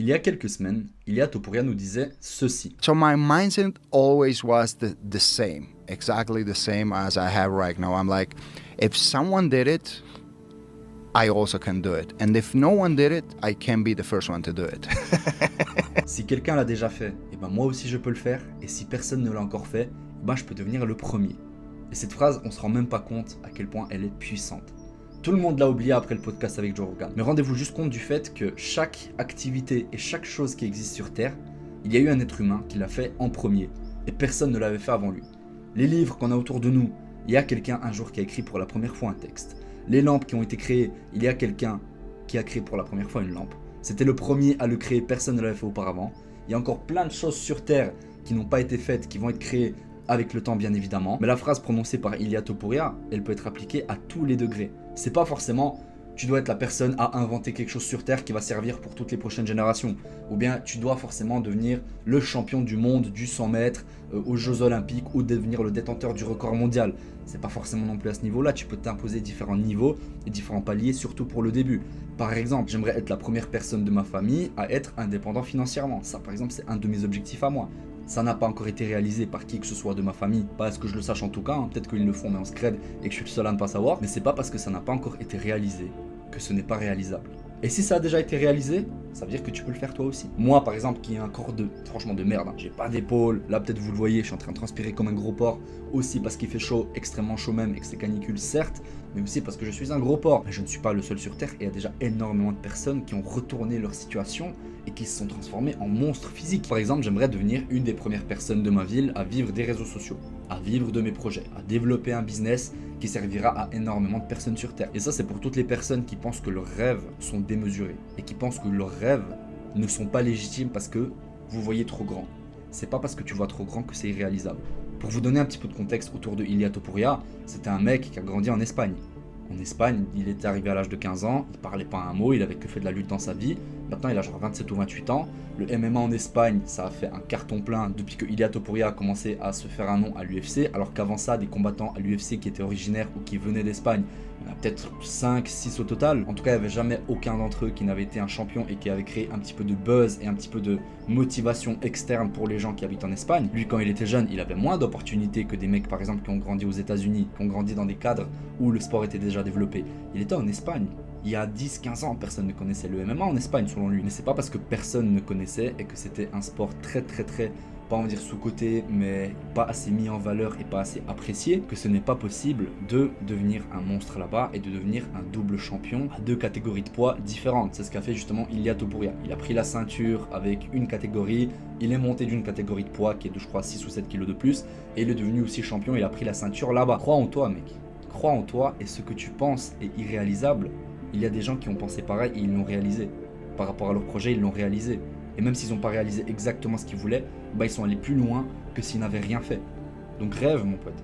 Il y a quelques semaines, Ilia Topuria nous disait ceci. So my mindset always was the same, exactly the same as I have right now. I'm like, if someone did it, I also can do it. And if no one did it, I can be the first one to do it. Si quelqu'un l'a déjà fait, et ben moi aussi je peux le faire. Et si personne ne l'a encore fait, ben je peux devenir le premier. Et cette phrase, on se rend même pas compte à quel point elle est puissante. Tout le monde l'a oublié après le podcast avec Joe Rogan. Mais rendez-vous juste compte du fait que chaque activité et chaque chose qui existe sur Terre, il y a eu un être humain qui l'a fait en premier. Et personne ne l'avait fait avant lui. Les livres qu'on a autour de nous, il y a quelqu'un un jour qui a écrit pour la première fois un texte. Les lampes qui ont été créées, il y a quelqu'un qui a créé pour la première fois une lampe. C'était le premier à le créer, personne ne l'avait fait auparavant. Il y a encore plein de choses sur Terre qui n'ont pas été faites, qui vont être créées avec le temps bien évidemment. Mais la phrase prononcée par Ilia Topuria, elle peut être appliquée à tous les degrés. C'est pas forcément tu dois être la personne à inventer quelque chose sur Terre qui va servir pour toutes les prochaines générations. Ou bien tu dois forcément devenir le champion du monde du 100 mètres aux Jeux Olympiques ou devenir le détenteur du record mondial. C'est pas forcément non plus à ce niveau-là. Tu peux t'imposer différents niveaux et différents paliers, surtout pour le début. Par exemple, j'aimerais être la première personne de ma famille à être indépendant financièrement. Ça, par exemple, c'est un de mes objectifs à moi. Ça n'a pas encore été réalisé par qui que ce soit de ma famille, pas à ce que je le sache en tout cas, hein. Peut-être qu'ils le font mais en scred et que je suis le seul à ne pas savoir, mais c'est pas parce que ça n'a pas encore été réalisé que ce n'est pas réalisable. Et si ça a déjà été réalisé, ça veut dire que tu peux le faire toi aussi. Moi par exemple qui ai un corps franchement de merde, hein. J'ai pas d'épaule, là peut-être vous le voyez, je suis en train de transpirer comme un gros porc, aussi parce qu'il fait chaud, extrêmement chaud même et que c'est canicule certes, mais aussi parce que je suis un gros porc. Mais je ne suis pas le seul sur Terre et il y a déjà énormément de personnes qui ont retourné leur situation et qui se sont transformées en monstres physiques. Par exemple, j'aimerais devenir une des premières personnes de ma ville à vivre des réseaux sociaux, à vivre de mes projets, à développer un business qui servira à énormément de personnes sur Terre. Et ça, c'est pour toutes les personnes qui pensent que leurs rêves sont démesurés et qui pensent que leurs rêves ne sont pas légitimes parce que vous voyez trop grand. C'est pas parce que tu vois trop grand que c'est irréalisable. Pour vous donner un petit peu de contexte autour de Ilia Topuria, c'était un mec qui a grandi en Espagne. En Espagne, il était arrivé à l'âge de 15 ans, il parlait pas un mot, il avait que fait de la lutte dans sa vie. Maintenant, il a genre 27 ou 28 ans. Le MMA en Espagne, ça a fait un carton plein depuis que Ilia Topuria a commencé à se faire un nom à l'UFC, alors qu'avant ça, des combattants à l'UFC qui étaient originaires ou qui venaient d'Espagne, il y en a peut-être 5, 6 au total. En tout cas, il n'y avait jamais aucun d'entre eux qui n'avait été un champion et qui avait créé un petit peu de buzz et un petit peu de motivation externe pour les gens qui habitent en Espagne. Lui, quand il était jeune, il avait moins d'opportunités que des mecs, par exemple, qui ont grandi aux États-Unis, qui ont grandi dans des cadres où le sport était déjà développé. Il était en Espagne. Il y a 10-15 ans, personne ne connaissait le MMA en Espagne selon lui. Mais c'est pas parce que personne ne connaissait et que c'était un sport très, pas on va dire sous-coté, mais pas assez mis en valeur et pas assez apprécié, que ce n'est pas possible de devenir un monstre là-bas et de devenir un double champion à 2 catégories de poids différentes. C'est ce qu'a fait justement Ilia Topuria. Il a pris la ceinture avec une catégorie, il est monté d'une catégorie de poids qui est de je crois 6 ou 7 kilos de plus, et il est devenu aussi champion, il a pris la ceinture là-bas. Crois en toi mec, crois en toi, et ce que tu penses est irréalisable. Il y a des gens qui ont pensé pareil et ils l'ont réalisé. Par rapport à leur projet, ils l'ont réalisé. Et même s'ils n'ont pas réalisé exactement ce qu'ils voulaient, bah ils sont allés plus loin que s'ils n'avaient rien fait. Donc rêve mon pote,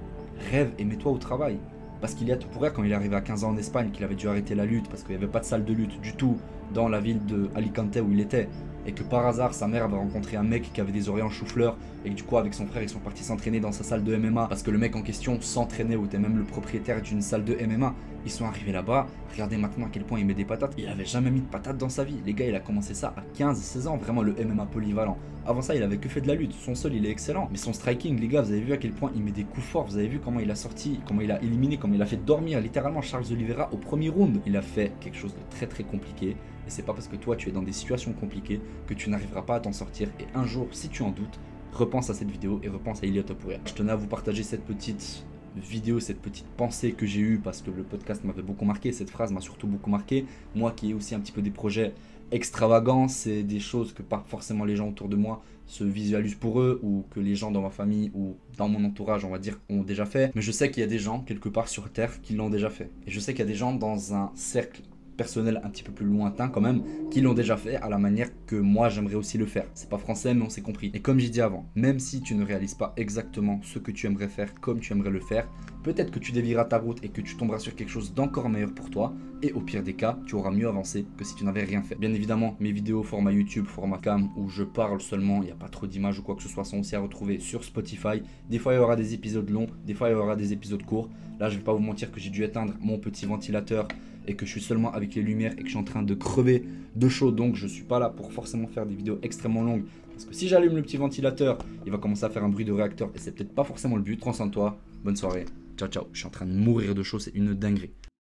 rêve et mets-toi au travail. Parce qu'il y a tout pour quand il est arrivé à 15 ans en Espagne, qu'il avait dû arrêter la lutte parce qu'il n'y avait pas de salle de lutte du tout dans la ville de Alicante où il était. Et que par hasard sa mère avait rencontré un mec qui avait des oreilles en chou-fleur et que du coup avec son frère ils sont partis s'entraîner dans sa salle de MMA parce que le mec en question s'entraînait ou était même le propriétaire d'une salle de MMA. Ils sont arrivés là-bas, regardez maintenant à quel point il met des patates. Il avait jamais mis de patates dans sa vie. Les gars, il a commencé ça à 15-16 ans, vraiment le MMA polyvalent. Avant ça, il avait que fait de la lutte. Son sol, il est excellent. Mais son striking, les gars, vous avez vu à quel point il met des coups forts. Vous avez vu comment il a sorti, comment il a éliminé, comment il a fait dormir littéralement Charles Oliveira au premier round. Il a fait quelque chose de très compliqué. Et c'est pas parce que toi, tu es dans des situations compliquées que tu n'arriveras pas à t'en sortir. Et un jour, si tu en doutes, repense à cette vidéo et repense à Ilia Topuria. Je tenais à vous partager cette petite vidéo, cette petite pensée que j'ai eue parce que le podcast m'avait beaucoup marqué, cette phrase m'a surtout beaucoup marqué. Moi qui ai aussi un petit peu des projets extravagants, c'est des choses que pas forcément les gens autour de moi se visualisent pour eux ou que les gens dans ma famille ou dans mon entourage on va dire ont déjà fait. Mais je sais qu'il y a des gens quelque part sur Terre qui l'ont déjà fait. Et je sais qu'il y a des gens dans un cercle personnel un petit peu plus lointain quand même, qui l'ont déjà fait à la manière que moi j'aimerais aussi le faire. C'est pas français mais on s'est compris. Et comme j'ai dit avant, même si tu ne réalises pas exactement ce que tu aimerais faire comme tu aimerais le faire, peut-être que tu dévieras ta route et que tu tomberas sur quelque chose d'encore meilleur pour toi, et au pire des cas, tu auras mieux avancé que si tu n'avais rien fait. Bien évidemment, mes vidéos format YouTube, format cam, où je parle seulement, il n'y a pas trop d'images ou quoi que ce soit, sont aussi à retrouver sur Spotify. Des fois il y aura des épisodes longs, des fois il y aura des épisodes courts. Là je vais pas vous mentir que j'ai dû éteindre mon petit ventilateur et que je suis seulement avec les lumières et que je suis en train de crever de chaud, donc je suis pas là pour forcément faire des vidéos extrêmement longues. Parce que si j'allume le petit ventilateur, il va commencer à faire un bruit de réacteur et c'est peut-être pas forcément le but. Prends soin de toi, bonne soirée, ciao ciao. Je suis en train de mourir de chaud, c'est une dinguerie.